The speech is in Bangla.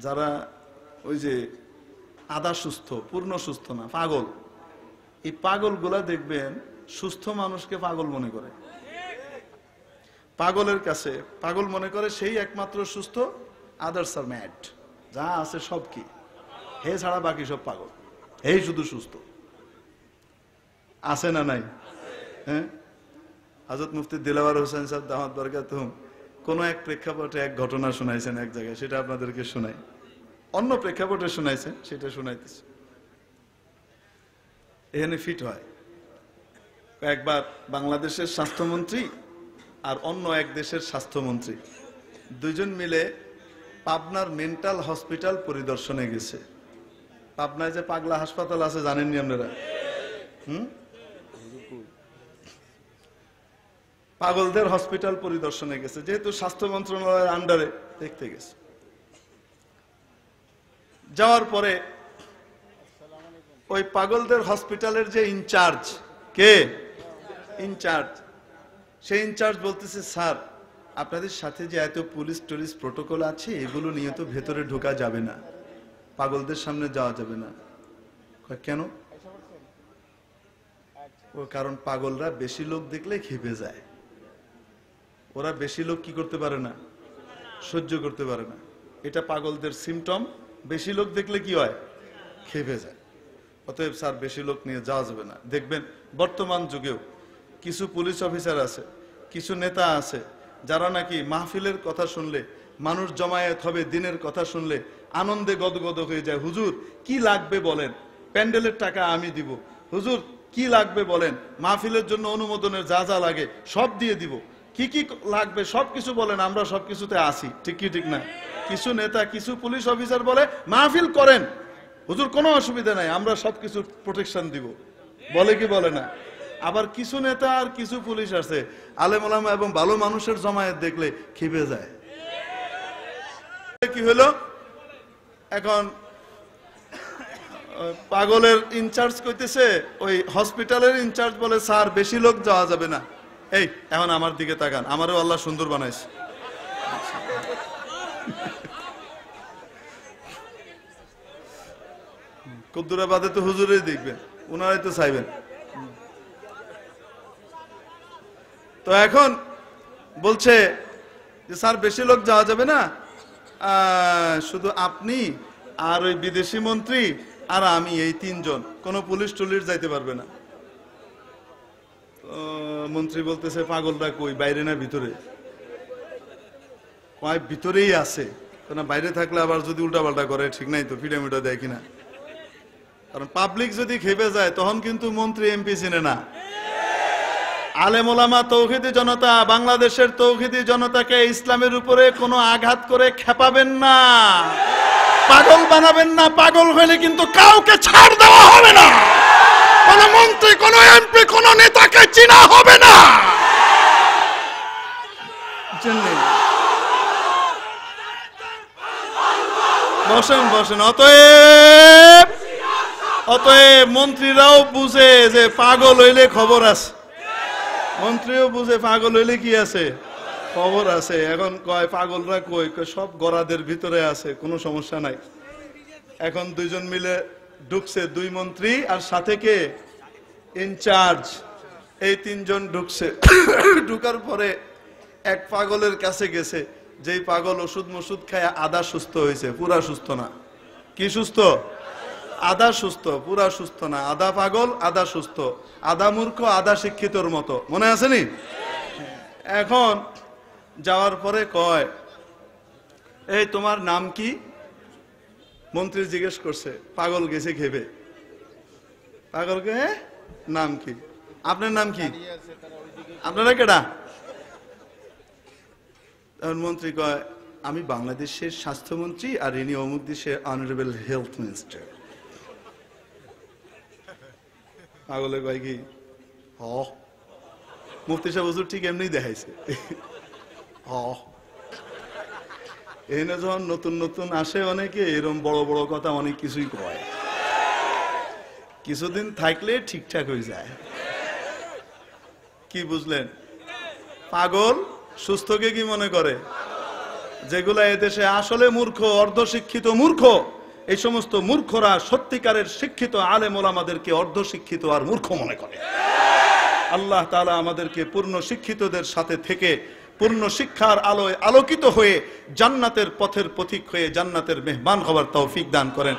যারা ওই যে আধা সুস্থ, পূর্ণ সুস্থ না, পাগল, এই পাগলগুলা দেখবেন সুস্থ মানুষকে পাগল মনে করে। পাগলের কাছে পাগল মনে করে সেই একমাত্র সুস্থ, আদার্স আর ম্যাড, যা আছে সব কি হে ছাড়া বাকি সব পাগল, এই শুধু সুস্থ। আছে না নাই? হ্যাঁ, হযরত মুফতি দিলওয়ার হোসেন সাহেব দামাত বরকাতুহুম কোন এক প্রেক্ষাপটে এক ঘটনা শোনাইছেন এক জায়গায়, সেটা আপনাদেরকে শোনাই। অন্য প্রেক্ষাপটে শোনাইছেন, সেটা শোনাইতেছে। এখানে ফিট হয়। একবার বাংলাদেশের স্বাস্থ্যমন্ত্রী আর অন্য এক দেশের স্বাস্থ্যমন্ত্রী দুইজন মিলে পাবনার মেন্টাল হসপিটাল পরিদর্শনে গেছে। পাবনায় যে পাগলা হাসপাতাল আছে জানেননি আপনারা? পাগলদের হসপিটাল পরিদর্শনে গেছে, যেহেতু স্বাস্থ্য মন্ত্রণালয়ের আন্ডারে, দেখতে গেছে। যাওয়ার পরে ওই পাগলদের হসপিটালের যে ইনচার্জ, কে ইনচার্জ, সেই ইনচার্জ বলতেছে, স্যার আপনাদের সাথে যে এত পুলিশ টুলিশ প্রোটোকল আছে, এগুলো নিয়ে তো ভেতরে ঢোকা যাবে না, পাগলদের সামনে যাওয়া যাবে না। কেন? ও কারণ পাগলরা বেশি লোক দেখলে খেপে যায়, ওরা বেশি লোক কি করতে পারে না, সহ্য করতে পারে না। এটা পাগলদের সিমটম, বেশি লোক দেখলে কি হয়, খেপে যায়। অতএব স্যার বেশি লোক নিয়ে যাওয়া যাবে না। দেখবেন বর্তমান যুগেও কিছু পুলিশ অফিসার আছে, কিছু নেতা আছে, যারা নাকি মাহফিলের কথা শুনলে, মানুষ জমায়েত হবে দিনের কথা শুনলে আনন্দে গদগদ হয়ে যায়। হুজুর কি লাগবে বলেন, প্যান্ডেলের টাকা আমি দিব। হুজুর কি লাগবে বলেন, মাহফিলের জন্য অনুমোদনের যা যা লাগে সব দিয়ে দিব। কি কি লাগবে সবকিছু বলেন, আমরা সবকিছুতে আসি। ঠিক কি ঠিক না? কিছু নেতা, কিছু পুলিশ অফিসার বলে মাহফিল করেন হুজুর, কোনো অসুবিধা নাই, আমরা সবকিছু প্রোটেকশন দিব, বলে কি বলে না? আবার কিছু নেতা আর কিছু পুলিশ আছে, আলেম ওলামা এবং ভালো মানুষের জমায়েত দেখলে খেপে যায়। কি হলো এখন? পাগলের ইনচার্জ কইতেছে, ওই হসপিটালের ইনচার্জ বলে, স্যার বেশি লোক যাওয়া যাবে না। এই এখন আমার দিকে তাকান, আমারও আল্লাহ সুন্দর বানাইছে। কদ্দুরাবাদে তো হুজুরই দেখবেন, ওনারাই তো চাইবেন। তো এখন বলছে যে স্যার বেশি লোক যাওয়া যাবে না, শুধু আপনি আর ওই বিদেশি মন্ত্রী আর আমি, এই তিনজন, কোনো পুলিশ টুলিশ যাইতে পারবে না। মন্ত্রী বলতেছে, পাগলরা কই, বাইরে না ভিতরে? কয় ভিতরেই আছে, না বাইরে থাকলে আবার যদি উল্টাপাল্টা করে ঠিক নাই তো, ফিডামিটা দেয় কিনা। কারণ পাবলিক যদি খেপে যায় তখন কিন্তু মন্ত্রী এমপি চিনে না। আলেম ওলামা তৌহিদি জনতা, বাংলাদেশের তৌহিদি জনতাকে ইসলামের উপরে কোনো আঘাত করে খেপাবেন না, পাগল বানাবেন না। পাগল হলে কিন্তু কাউকে ছাড় দেওয়া হবে না, কোন মন্ত্রী, কোন এমপি, কোন নেতাকে চিনা হবে না। বসেন বসেন। অতএব মন্ত্রীরাও বুঝে যে পাগল হইলে খবর আছে, মন্ত্রীও বুঝে পাগল হইলে কি আছে, খবর আছে। এখন কয় পাগলরা কই, সব গরাদের ভিতরে আছে, কোনো সমস্যা নাই। এখন দুইজন মিলে ঢুকছে, দুই মন্ত্রী আর সাথে কে, ইনচার্জ, এই তিনজন ঢুকছে। ঢুকার পরে এক পাগলের কাছে গেছে, যেই পাগল ওষুধ মসুদ খায় আধা সুস্থ হয়েছে, পুরা সুস্থ না। কি সুস্থ? আধা সুস্থ, পুরা সুস্থ না। আধা পাগল, আধা সুস্থ, আধা মূর্খ, আধা শিক্ষিতর মতো, মনে আছে নি? এখন যাওয়ার পরে কয়, এই তোমার নাম কি? মন্ত্রী জিজ্ঞেস করছে, পাগল গেছে খেপে। পাগলকে নাম কি? আপনার নাম কি? আপনারা কেডা? মন্ত্রী কয়, আমি বাংলাদেশের স্বাস্থ্যমন্ত্রী আর ইনি অমুক দেশের অনারেবল হেলথ মিনিস্টার। পাগলে কয় কি, হ। মুফতি সাহেব হুজুর ঠিক এমনি দেখাইছে, হ। এখানে যখন নতুন নতুন আসে অনেকে, এরকম বড় বড় কথা অনেক কিছুই কয়, কিছুদিন থাকলে ঠিকঠাক হয়ে যায়। কি বুঝলেন? পাগল সুস্থকে কি মনে করে? যেগুলা এদেশে আসলে মূর্খ, অর্ধশিক্ষিত মূর্খ, এই সমস্ত মূর্খরা সত্যিকারের শিক্ষিত আলেম ওলামাদেরকে অর্ধশিক্ষিত আর মূর্খ মনে করে। আল্লাহ তাআলা আমাদেরকে পূর্ণ শিক্ষিতদের সাথে থেকে পূর্ণ শিক্ষার আলোয় আলোকিত হয়ে জান্নাতের পথের পথিক হয়ে জান্নাতের মেহমান হওয়ার তৌফিক দান করেন।